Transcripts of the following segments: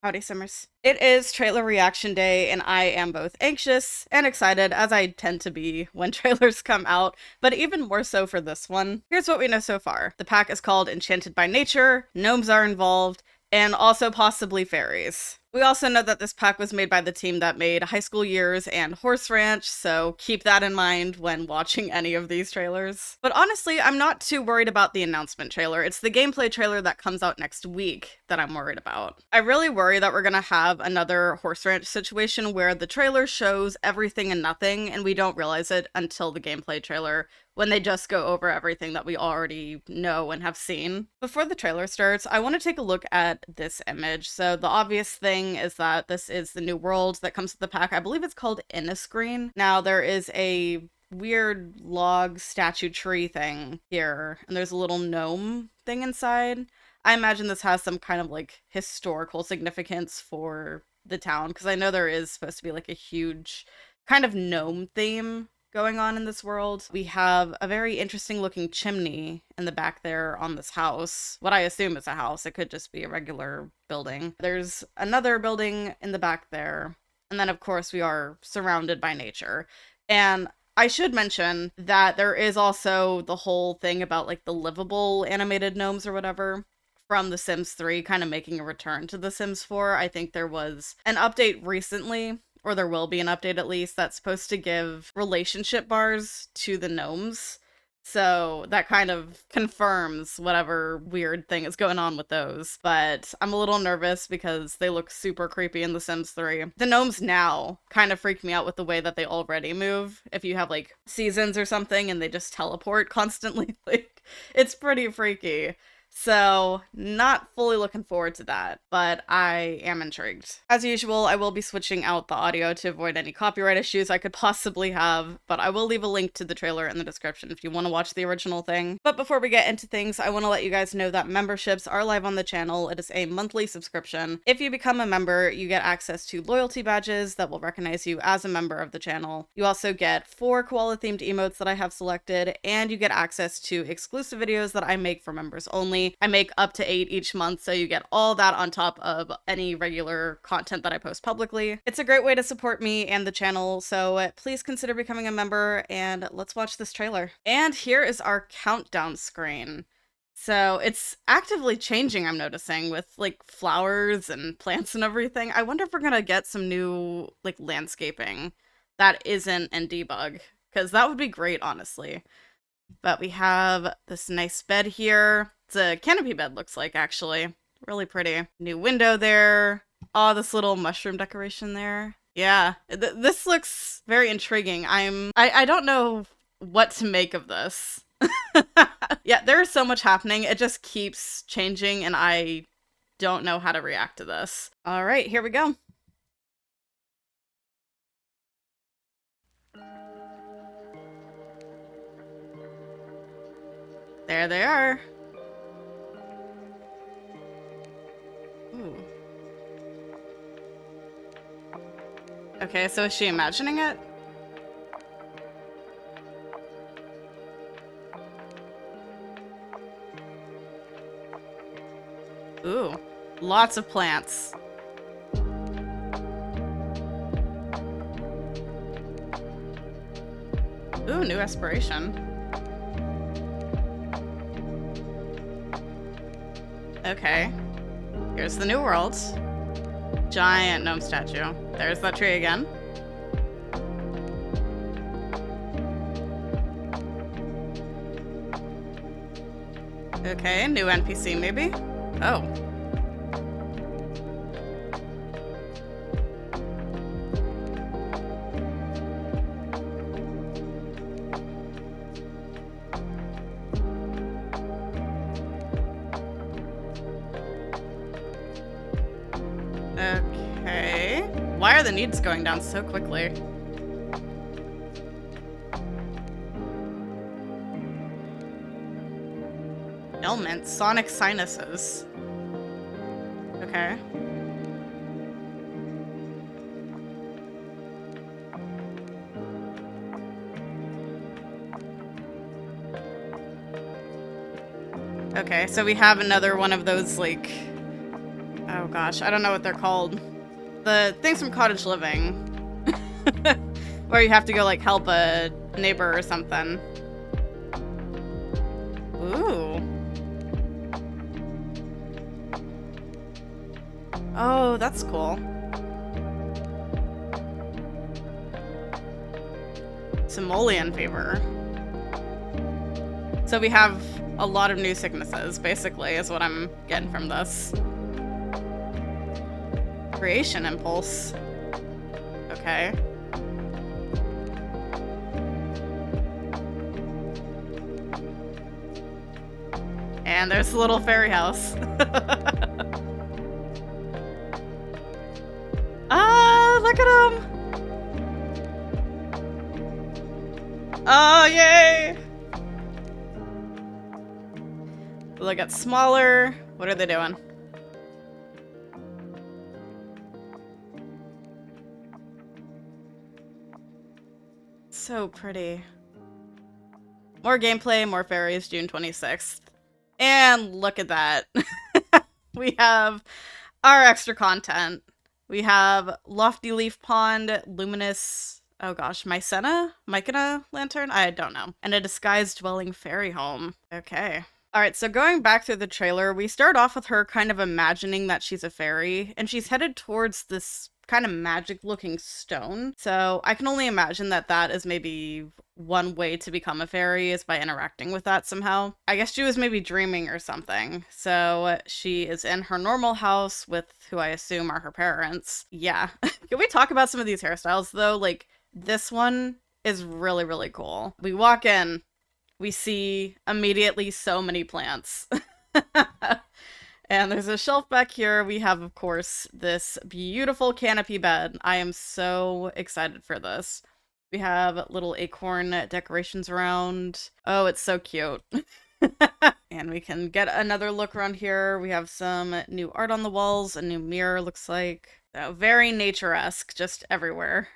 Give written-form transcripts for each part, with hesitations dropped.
Howdy, Simmers. It is trailer reaction day, and I am both anxious and excited, as I tend to be when trailers come out, but even more so for this one. Here's what we know so far. The pack is called Enchanted by Nature, gnomes are involved, and also possibly fairies. We also know that this pack was made by the team that made High School Years and Horse Ranch, so keep that in mind when watching any of these trailers. But honestly, I'm not too worried about the announcement trailer. It's the gameplay trailer that comes out next week that I'm worried about. I really worry that we're gonna have another Horse Ranch situation where the trailer shows everything and nothing, and we don't realize it until the gameplay trailer, when they just go over everything that we already know and have seen. Before the trailer starts, I want to take a look at this image. So the obvious thing is that this is the new world that comes with the pack. I believe it's called Inniscreen. Now there is a weird log statue tree thing here, and there's a little gnome thing inside. I imagine this has some kind of like historical significance for the town, because I know there is supposed to be like a huge kind of gnome theme going on in this world. We have a very interesting looking chimney in the back there on this house. What I assume is a house. It could just be a regular building. There's another building in the back there. And then of course we are surrounded by nature. And I should mention that there is also the whole thing about like the livable animated gnomes or whatever from The Sims 3 kind of making a return to The Sims 4. I think there was an update recently, or there will be an update at least, that's supposed to give relationship bars to the gnomes. So that kind of confirms whatever weird thing is going on with those. But I'm a little nervous because they look super creepy in The Sims 3. The gnomes now kind of freak me out with the way that they already move. If you have like seasons or something and they just teleport constantly, like it's pretty freaky. So, not fully looking forward to that, but I am intrigued. As usual, I will be switching out the audio to avoid any copyright issues I could possibly have, but I will leave a link to the trailer in the description if you want to watch the original thing. But before we get into things, I want to let you guys know that memberships are live on the channel. It is a monthly subscription. If you become a member, you get access to loyalty badges that will recognize you as a member of the channel. You also get 4 koala-themed emotes that I have selected, and you get access to exclusive videos that I make for members only. I make up to 8 each month, so you get all that on top of any regular content that I post publicly. It's a great way to support me and the channel, so please consider becoming a member, and let's watch this trailer. And here is our countdown screen. So it's actively changing, I'm noticing, with like flowers and plants and everything. I wonder if we're gonna get some new like landscaping that isn't in debug, because that would be great, honestly. But we have this nice bed here. It's a canopy bed, looks like, actually. Really pretty. New window there. Oh, this little mushroom decoration there. Yeah, this looks very intriguing. I don't know what to make of this. Yeah, there's so much happening. It just keeps changing, and I don't know how to react to this. All right, here we go. There they are. Ooh. Okay, so is she imagining it? Ooh, lots of plants. Ooh, new aspiration. Okay, here's the new world. Giant gnome statue. There's that tree again. Okay, new NPC maybe? Oh. Okay. Why are the needs going down so quickly? Ailment, sonic sinuses. Okay. Okay, so we have another one of those, like... Oh gosh, I don't know what they're called. The things from Cottage Living. Where you have to go, like, help a neighbor or something. Ooh. Oh, that's cool. Simoleon fever. So we have a lot of new sicknesses, basically, is what I'm getting from this. Creation impulse. Okay. And there's the little fairy house. Ah, look at him! Oh, yay! They get smaller. What are they doing? So pretty. More gameplay, more fairies, June 26th. And look at that. We have our extra content. We have Lofty Leaf Pond, Luminous, oh gosh, Mycena Lantern? I don't know. And a Disguised Dwelling Fairy Home. Okay. Alright, so going back through the trailer, we start off with her kind of imagining that she's a fairy, and she's headed towards this kind of magic-looking stone. So I can only imagine that that is maybe one way to become a fairy is by interacting with that somehow. I guess she was maybe dreaming or something. So she is in her normal house with who I assume are her parents. Yeah. Can we talk about some of these hairstyles though? Like, this one is really, really cool. We walk in, we see immediately so many plants. And there's a shelf back here. We have, of course, this beautiful canopy bed. I am so excited for this. We have little acorn decorations around. Oh, it's so cute. And we can get another look around here. We have some new art on the walls, a new mirror looks like. Very nature-esque, just everywhere.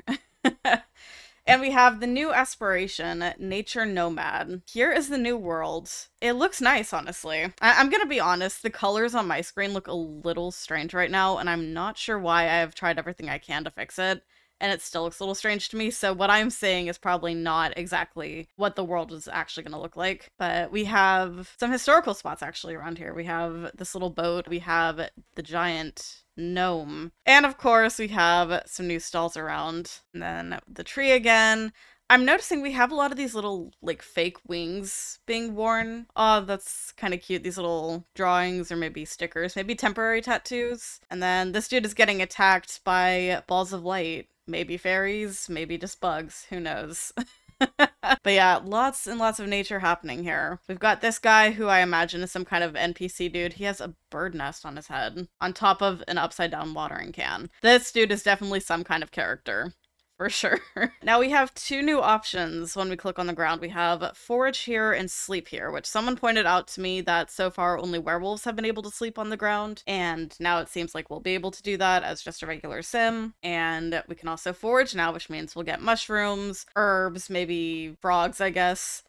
And we have the new aspiration, Nature Nomad. Here is the new world. It looks nice, honestly. I'm gonna be honest, the colors on my screen look a little strange right now, and I'm not sure why. I have tried everything I can to fix it, and it still looks a little strange to me, so what I'm saying is probably not exactly what the world is actually gonna look like. But we have some historical spots actually around here. We have this little boat, we have the giant gnome. And of course, we have some new stalls around. And then the tree again. I'm noticing we have a lot of these little, like, fake wings being worn. Oh, that's kind of cute. These little drawings or maybe stickers, maybe temporary tattoos. And then this dude is getting attacked by balls of light. Maybe fairies, maybe just bugs. Who knows? But yeah, lots and lots of nature happening here. We've got this guy who I imagine is some kind of NPC dude. He has a bird nest on his head on top of an upside down watering can. This dude is definitely some kind of character. For sure. Now we have two new options when we click on the ground. We have forage here and sleep here, which someone pointed out to me that so far only werewolves have been able to sleep on the ground, and now it seems like we'll be able to do that as just a regular sim. And we can also forage now, which means we'll get mushrooms, herbs, maybe frogs, I guess.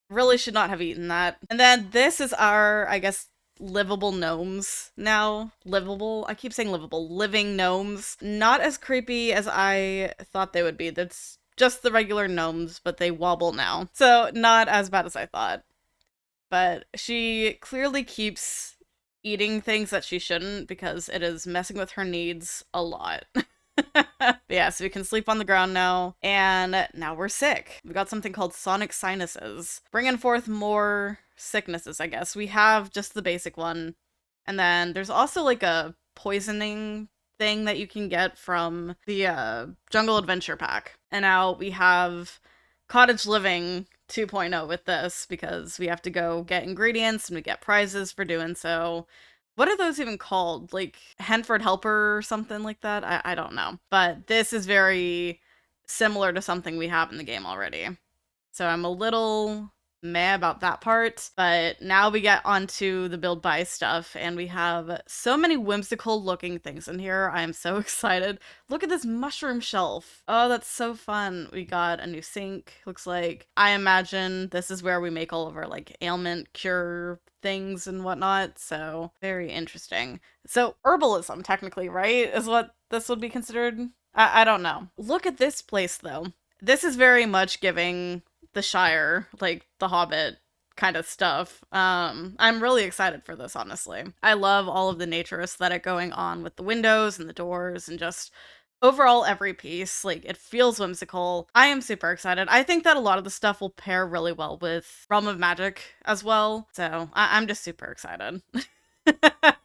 Really should not have eaten that. And then this is our, I guess, livable gnomes now. Livable? I keep saying livable. Living gnomes. Not as creepy as I thought they would be. That's just the regular gnomes, but they wobble now. So not as bad as I thought. But she clearly keeps eating things that she shouldn't because it is messing with her needs a lot. But yeah, so we can sleep on the ground now, and now we're sick. We got something called sonic sinuses, bringing forth more sicknesses, I guess. We have just the basic one, and then there's also like a poisoning thing that you can get from the Jungle Adventure Pack. And now we have Cottage Living 2.0 with this, because we have to go get ingredients, and we get prizes for doing so. What are those even called? Like Henford Helper or something like that? I don't know. But this is very similar to something we have in the game already. So I'm a little meh about that part. But now we get onto the build buy stuff, and we have so many whimsical looking things in here. I am so excited. Look at this mushroom shelf. Oh, that's so fun. We got a new sink, looks like. I imagine this is where we make all of our like ailment cure things and whatnot. So very interesting. So herbalism, technically, right, is what this would be considered. I don't know. Look at this place though. This is very much giving the Shire, like the Hobbit kind of stuff. I'm really excited for this, honestly. I love all of the nature aesthetic going on with the windows and the doors and just overall every piece. Like, it feels whimsical. I am super excited. I think that a lot of the stuff will pair really well with Realm of Magic as well. So I'm just super excited.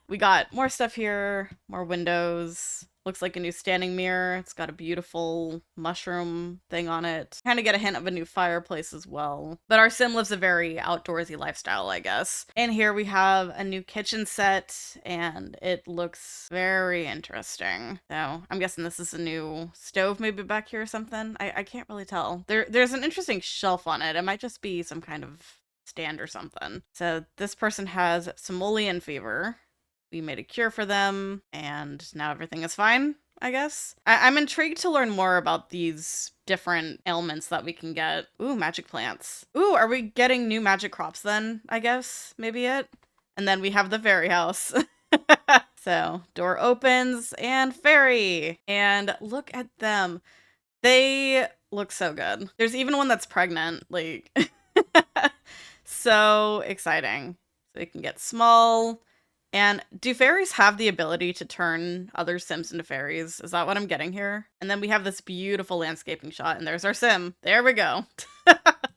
We got more stuff here, more windows. Looks like a new standing mirror. It's got a beautiful mushroom thing on it. Kind of get a hint of a new fireplace as well. But our sim lives a very outdoorsy lifestyle, I guess. And here we have a new kitchen set, and it looks very interesting. So I'm guessing this is a new stove maybe back here or something. I can't really tell. There's an interesting shelf on it. It might just be some kind of stand or something. So this person has simoleon fever. We made a cure for them, and now everything is fine, I guess. I'm intrigued to learn more about these different ailments that we can get. Ooh, magic plants. Ooh, are we getting new magic crops then, I guess? Maybe it? And then we have the fairy house. So, door opens, and fairy! And look at them. They look so good. There's even one that's pregnant, like... So exciting. So we can get small. And do fairies have the ability to turn other sims into fairies? Is that what I'm getting here? And then we have this beautiful landscaping shot, and there's our sim. There we go.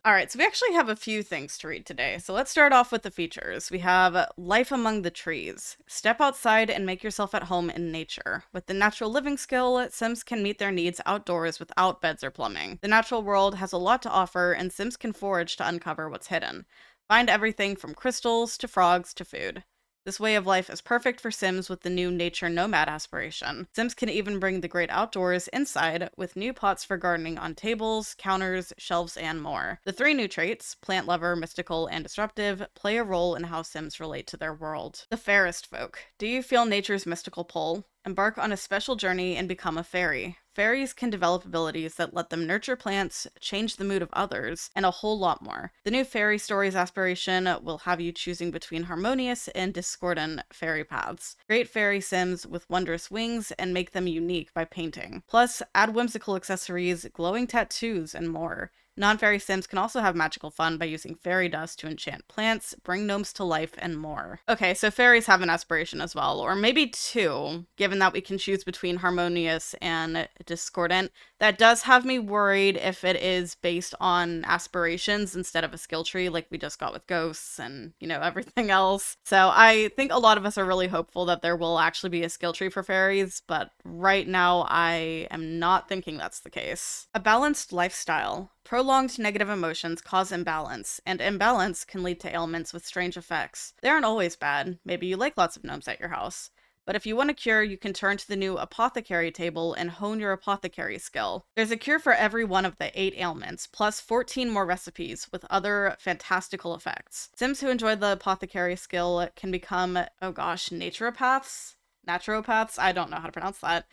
All right, so we actually have a few things to read today. So let's start off with the features. We have Life Among the Trees. Step outside and make yourself at home in nature. With the natural living skill, sims can meet their needs outdoors without beds or plumbing. The natural world has a lot to offer, and sims can forage to uncover what's hidden. Find everything from crystals to frogs to food. This way of life is perfect for sims with the new nature nomad aspiration. Sims can even bring the great outdoors inside with new pots for gardening on tables, counters, shelves, and more. The 3 new traits, plant lover, mystical, and disruptive, play a role in how sims relate to their world. The Fairest Folk. Do you feel nature's mystical pull? Embark on a special journey and become a fairy. Fairies can develop abilities that let them nurture plants, change the mood of others, and a whole lot more. The new Fairy Stories aspiration will have you choosing between harmonious and discordant fairy paths. Create fairy sims with wondrous wings and make them unique by painting. Plus, add whimsical accessories, glowing tattoos, and more. Non-fairy sims can also have magical fun by using fairy dust to enchant plants, bring gnomes to life, and more. Okay, so fairies have an aspiration as well, or maybe 2, given that we can choose between harmonious and discordant. That does have me worried if it is based on aspirations instead of a skill tree like we just got with ghosts and, everything else. So I think a lot of us are really hopeful that there will actually be a skill tree for fairies, but right now I am not thinking that's the case. A balanced lifestyle. Prolonged negative emotions cause imbalance, and imbalance can lead to ailments with strange effects. They aren't always bad. Maybe you like lots of gnomes at your house. But if you want a cure, you can turn to the new apothecary table and hone your apothecary skill. There's a cure for every one of the 8 ailments, plus 14 more recipes with other fantastical effects. Sims who enjoy the apothecary skill can become, naturopaths? Naturopaths? I don't know how to pronounce that.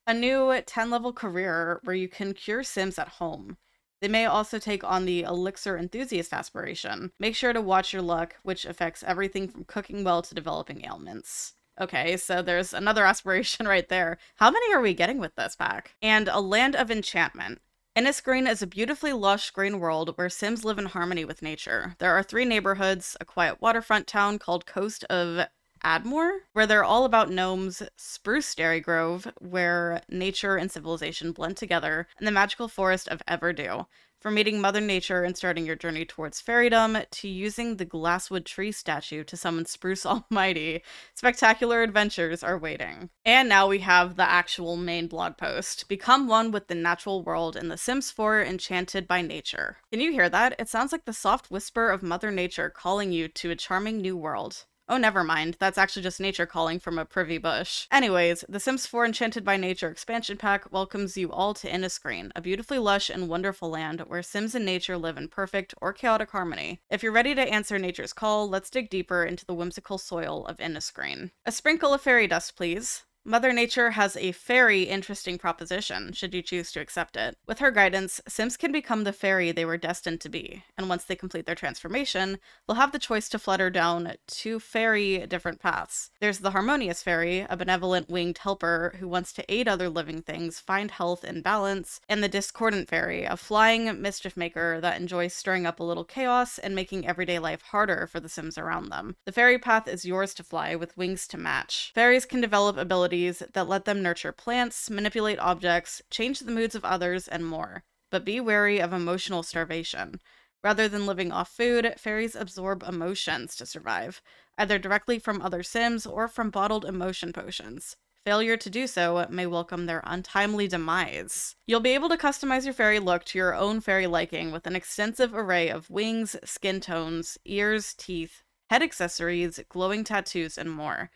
A new 10-level career where you can cure sims at home. They may also take on the elixir enthusiast aspiration. Make sure to watch your luck, which affects everything from cooking well to developing ailments. Okay, so there's another aspiration right there. How many are we getting with this pack? And a land of enchantment. Innisgreen is a beautifully lush green world where sims live in harmony with nature. There are 3 neighborhoods, a quiet waterfront town called Coast of Admore, where they're all about gnomes, Spruce Dairy Grove, where nature and civilization blend together, and the magical forest of Everdew. From meeting Mother Nature and starting your journey towards fairydom, to using the glasswood tree statue to summon Spruce Almighty, spectacular adventures are waiting. And now we have the actual main blog post. Become one with the natural world in The Sims 4 Enchanted by Nature. Can you hear that? It sounds like the soft whisper of Mother Nature calling you to a charming new world. Oh, never mind. That's actually just nature calling from a privy bush. Anyways, The Sims 4 Enchanted by Nature expansion pack welcomes you all to Inniscreen, a beautifully lush and wonderful land where Sims and nature live in perfect or chaotic harmony. If you're ready to answer nature's call, let's dig deeper into the whimsical soil of Inniscreen. A sprinkle of fairy dust, please. Mother Nature has a very interesting proposition, should you choose to accept it. With her guidance, Sims can become the fairy they were destined to be, and once they complete their transformation, they'll have the choice to flutter down two very different paths. There's the Harmonious Fairy, a benevolent winged helper who wants to aid other living things find health and balance, and the Discordant Fairy, a flying mischief maker that enjoys stirring up a little chaos and making everyday life harder for the Sims around them. The fairy path is yours to fly, with wings to match. Fairies can develop abilities that let them nurture plants, manipulate objects, change the moods of others, and more. But be wary of emotional starvation. Rather than living off food, fairies absorb emotions to survive, either directly from other Sims or from bottled emotion potions. Failure to do so may welcome their untimely demise. You'll be able to customize your fairy look to your own fairy liking with an extensive array of wings, skin tones, ears, teeth, head accessories, glowing tattoos, and more.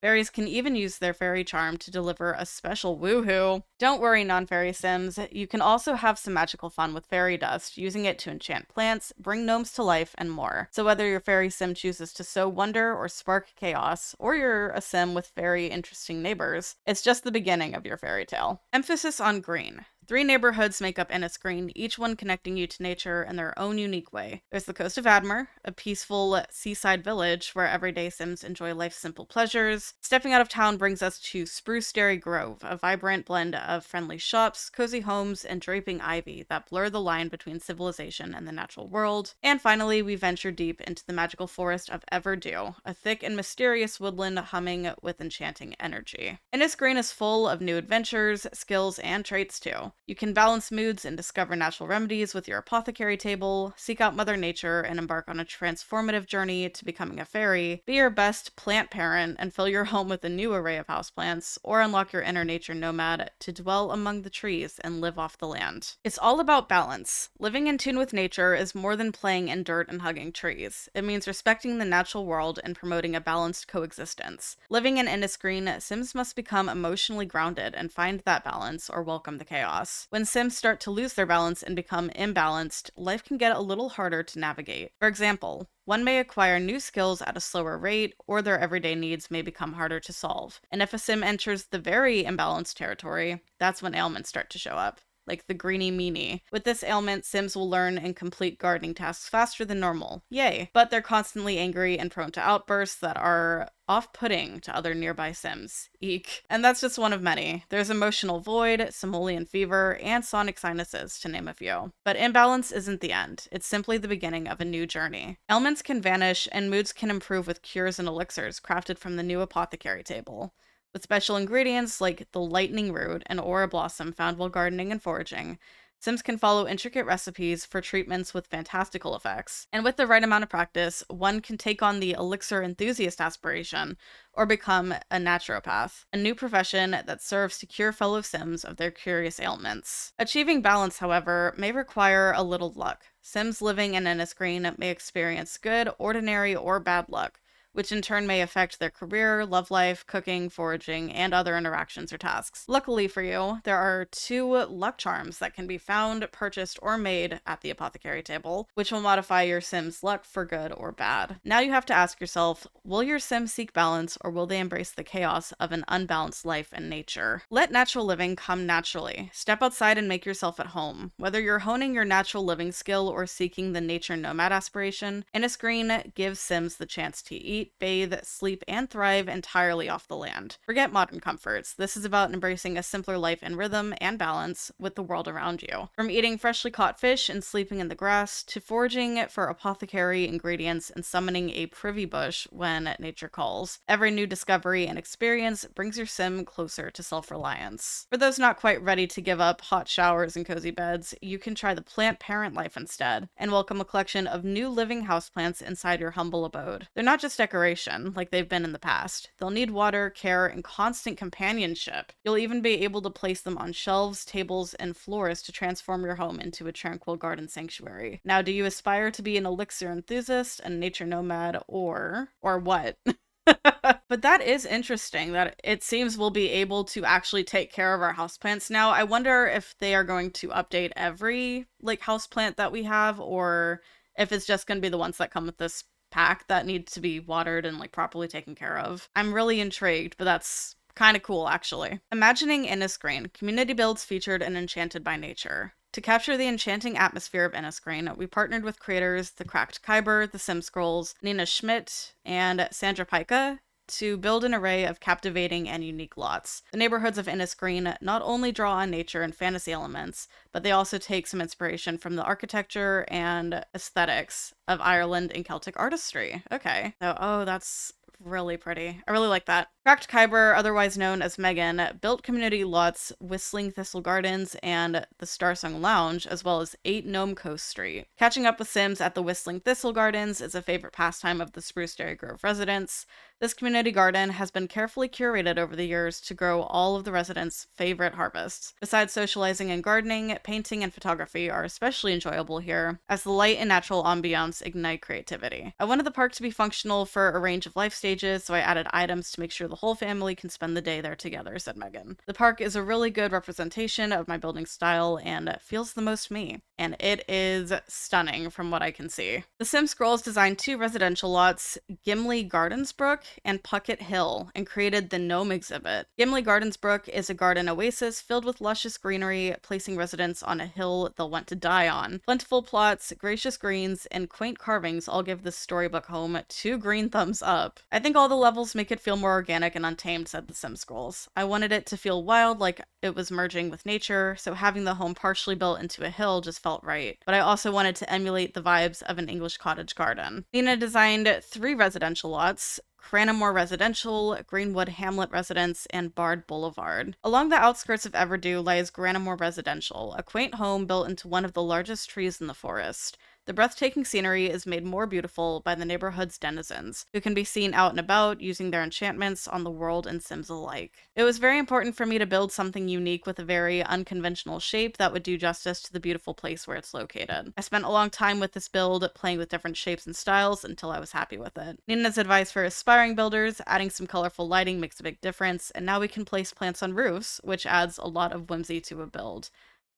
Fairies can even use their fairy charm to deliver a special woohoo. Don't worry, non-fairy Sims. You can also have some magical fun with fairy dust, using it to enchant plants, bring gnomes to life, and more. So whether your fairy Sim chooses to sow wonder or spark chaos, or you're a Sim with very interesting neighbors, it's just the beginning of your fairy tale. Emphasis on green. 3 neighborhoods make up Inniscreen, each one connecting you to nature in their own unique way. There's the Coast of Admer, a peaceful seaside village where everyday Sims enjoy life's simple pleasures. Stepping out of town brings us to Spruce Dairy Grove, a vibrant blend of friendly shops, cozy homes, and draping ivy that blur the line between civilization and the natural world. And finally, we venture deep into the magical forest of Everdew, a thick and mysterious woodland humming with enchanting energy. Inniscreen is full of new adventures, skills, and traits too. You can balance moods and discover natural remedies with your apothecary table, seek out Mother Nature and embark on a transformative journey to becoming a fairy, be your best plant parent and fill your home with a new array of houseplants, or unlock your inner nature nomad to dwell among the trees and live off the land. It's all about balance. Living in tune with nature is more than playing in dirt and hugging trees. It means respecting the natural world and promoting a balanced coexistence. Living in Inniscreen, Sims must become emotionally grounded and find that balance or welcome the chaos. When Sims start to lose their balance and become imbalanced, life can get a little harder to navigate. For example, one may acquire new skills at a slower rate, or their everyday needs may become harder to solve. And if a Sim enters the very imbalanced territory, that's when ailments start to show up, like the greeny meanie. With this ailment, Sims will learn and complete gardening tasks faster than normal. Yay! But they're constantly angry and prone to outbursts that are off-putting to other nearby Sims. Eek. And that's just one of many. There's emotional void, simoleon fever, and sonic sinuses, to name a few. But imbalance isn't the end. It's simply the beginning of a new journey. Ailments can vanish, and moods can improve with cures and elixirs crafted from the new apothecary table. With special ingredients like the lightning root and aura blossom found while gardening and foraging, Sims can follow intricate recipes for treatments with fantastical effects. And with the right amount of practice, one can take on the elixir enthusiast aspiration or become a naturopath, a new profession that serves to cure fellow Sims of their curious ailments. Achieving balance, however, may require a little luck. Sims living in Inniscreen may experience good, ordinary, or bad luck, which in turn may affect their career, love life, cooking, foraging, and other interactions or tasks. Luckily for you, there are 2 luck charms that can be found, purchased, or made at the apothecary table, which will modify your Sim's luck for good or bad. Now you have to ask yourself, will your Sim seek balance, or will they embrace the chaos of an unbalanced life and nature? Let natural living come naturally. Step outside and make yourself at home. Whether you're honing your natural living skill or seeking the nature nomad aspiration, Inniscreen gives Sims the chance to eat, bathe, sleep, and thrive entirely off the land. Forget modern comforts. This is about embracing a simpler life in rhythm and balance with the world around you. From eating freshly caught fish and sleeping in the grass, to foraging for apothecary ingredients and summoning a privy bush when nature calls, every new discovery and experience brings your Sim closer to self-reliance. For those not quite ready to give up hot showers and cozy beds, you can try the plant parent life instead, and welcome a collection of new living houseplants inside your humble abode. They're not just decoration like they've been in the past. They'll need water, care, and constant companionship. You'll even be able to place them on shelves, tables, and floors to transform your home into a tranquil garden sanctuary. Now, do you aspire to be an elixir enthusiast, a nature nomad, or what? But that is interesting that it seems we'll be able to actually take care of our houseplants now. I wonder if they are going to update every like houseplant that we have, or if it's just going to be the ones that come with this pack that need to be watered and like properly taken care of. I'm really intrigued, but that's kind of cool actually. Imagining Innisgreen, community builds featured in Enchanted by Nature. To capture the enchanting atmosphere of Innisgreen, we partnered with creators The Cracked Kyber, The Sim Scrolls, Nina Schmidt, and Sandra Pica to build an array of captivating and unique lots. The neighborhoods of Innisgreen not only draw on nature and fantasy elements, but they also take some inspiration from the architecture and aesthetics of Ireland and Celtic artistry. Okay. So, oh, that's really pretty. I really like that. Cracked Kyber, otherwise known as Megan, built community lots Whistling Thistle Gardens and the Starsung Lounge, as well as 8 Gnome Coast Street. Catching up with Sims at the Whistling Thistle Gardens is a favorite pastime of the Spruceberry Grove residents. This community garden has been carefully curated over the years to grow all of the residents' favorite harvests. Besides socializing and gardening, painting and photography are especially enjoyable here, as the light and natural ambiance ignite creativity. I wanted the park to be functional for a range of life stages, so I added items to make sure the whole family can spend the day there together, said Megan. The park is a really good representation of my building style and feels the most me. And it is stunning from what I can see. The Sim Scrolls designed 2 residential lots, Gimli Gardensbrook and Puckett Hill, and created the Gnome exhibit. Gimli Gardensbrook is a garden oasis filled with luscious greenery, placing residents on a hill they'll want to die on. Plentiful plots, gracious greens, and quaint carvings all give this storybook home 2 green thumbs up. I think all the levels make it feel more organic and untamed, said the Sim Scrolls. I wanted it to feel wild, like it was merging with nature, so having the home partially built into a hill just felt right. But I also wanted to emulate the vibes of an English cottage garden. Nina designed 3 residential lots, Cranamore Residential, Greenwood Hamlet Residence, and Bard Boulevard. Along the outskirts of Everdew lies Granamore Residential, a quaint home built into one of the largest trees in the forest. The breathtaking scenery is made more beautiful by the neighborhood's denizens, who can be seen out and about using their enchantments on the world and Sims alike. It was very important for me to build something unique with a very unconventional shape that would do justice to the beautiful place where it's located. I spent a long time with this build, playing with different shapes and styles until I was happy with it. Nina's advice for aspiring builders: adding some colorful lighting makes a big difference, and now we can place plants on roofs, which adds a lot of whimsy to a build.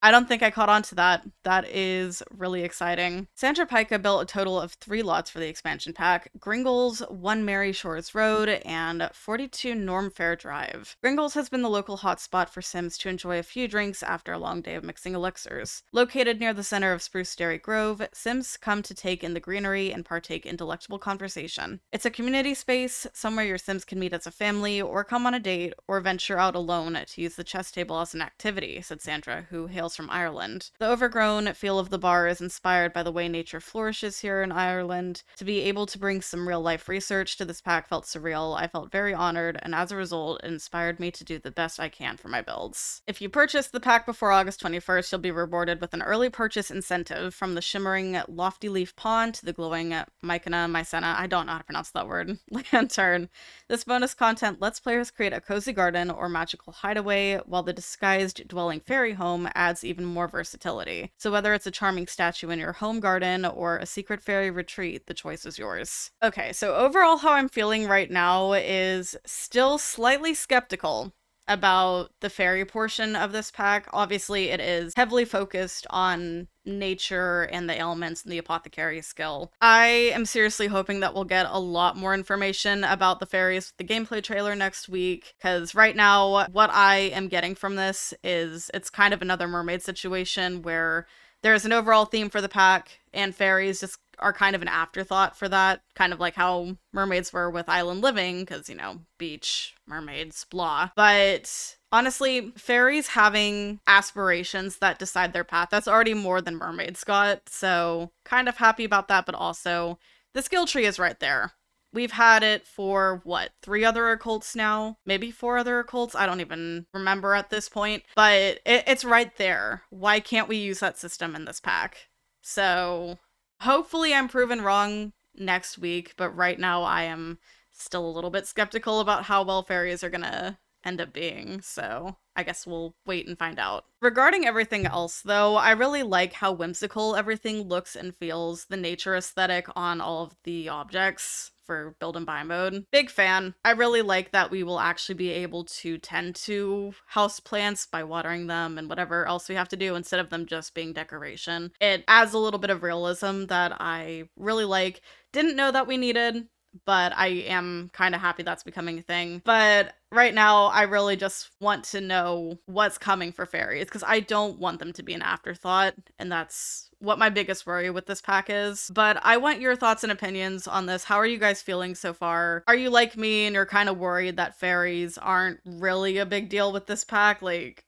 I don't think I caught on to that. That is really exciting. Sandra Pica built a total of 3 lots for the expansion pack: Gringles, 1 Mary Shores Road, and 42 Norm Fair Drive. Gringles has been the local hotspot for Sims to enjoy a few drinks after a long day of mixing elixirs. Located near the center of Spruceberry Grove, Sims come to take in the greenery and partake in delectable conversation. It's a community space, somewhere your Sims can meet as a family, or come on a date, or venture out alone to use the chess table as an activity, said Sandra, who hails from Ireland. The overgrown feel of the bar is inspired by the way nature flourishes here in Ireland. To be able to bring some real-life research to this pack felt surreal. I felt very honored, and as a result, it inspired me to do the best I can for my builds. If you purchase the pack before August 21st, you'll be rewarded with an early purchase incentive, from the shimmering Lofty Leaf Pond to the glowing Mycena, I don't know how to pronounce that word, lantern. This bonus content lets players create a cozy garden or magical hideaway, while the disguised dwelling fairy home adds even more versatility. So whether it's a charming statue in your home garden or a secret fairy retreat, the choice is yours. Okay, so overall how I'm feeling right now is still slightly skeptical about the fairy portion of this pack. Obviously, it is heavily focused on nature and the elements and the apothecary skill. I am seriously hoping that we'll get a lot more information about the fairies with the gameplay trailer next week, because right now what I am getting from this is it's kind of another mermaid situation where there's an overall theme for the pack and fairies just are kind of an afterthought for that, kind of like how mermaids were with Island Living, because, you know, beach, mermaids, blah. But honestly, fairies having aspirations that decide their path, that's already more than mermaids got, so kind of happy about that, but also the skill tree is right there. We've had it for, what, 3 other occults now? Maybe 4 other occults? I don't even remember at this point, but it's right there. Why can't we use that system in this pack? So hopefully I'm proven wrong next week, but right now I am still a little bit skeptical about how well fairies are gonna end up being, so I guess we'll wait and find out. Regarding everything else, though, I really like how whimsical everything looks and feels, the nature aesthetic on all of the objects for build and buy mode. Big fan. I really like that we will actually be able to tend to house plants by watering them and whatever else we have to do instead of them just being decoration. It adds a little bit of realism that I really like. Didn't know that we needed, but I am kind of happy that's becoming a thing. But right now, I really just want to know what's coming for fairies, because I don't want them to be an afterthought, and that's what my biggest worry with this pack is. But I want your thoughts and opinions on this. How are you guys feeling so far? Are you like me and you're kind of worried that fairies aren't really a big deal with this pack? Like,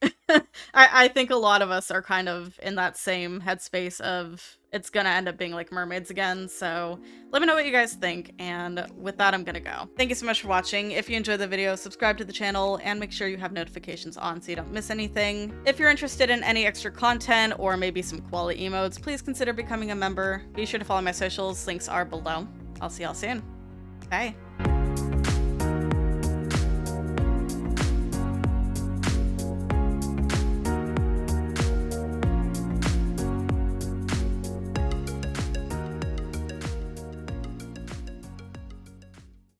I think a lot of us are kind of in that same headspace of it's gonna end up being like mermaids again, so let me know what you guys think, and with that, I'm gonna go. Thank you so much for watching. If you enjoyed the video, subscribe to the channel, and make sure you have notifications on so you don't miss anything. If you're interested in any extra content, or maybe some koala emotes, please consider becoming a member. Be sure to follow my socials, links are below. I'll see y'all soon. Bye.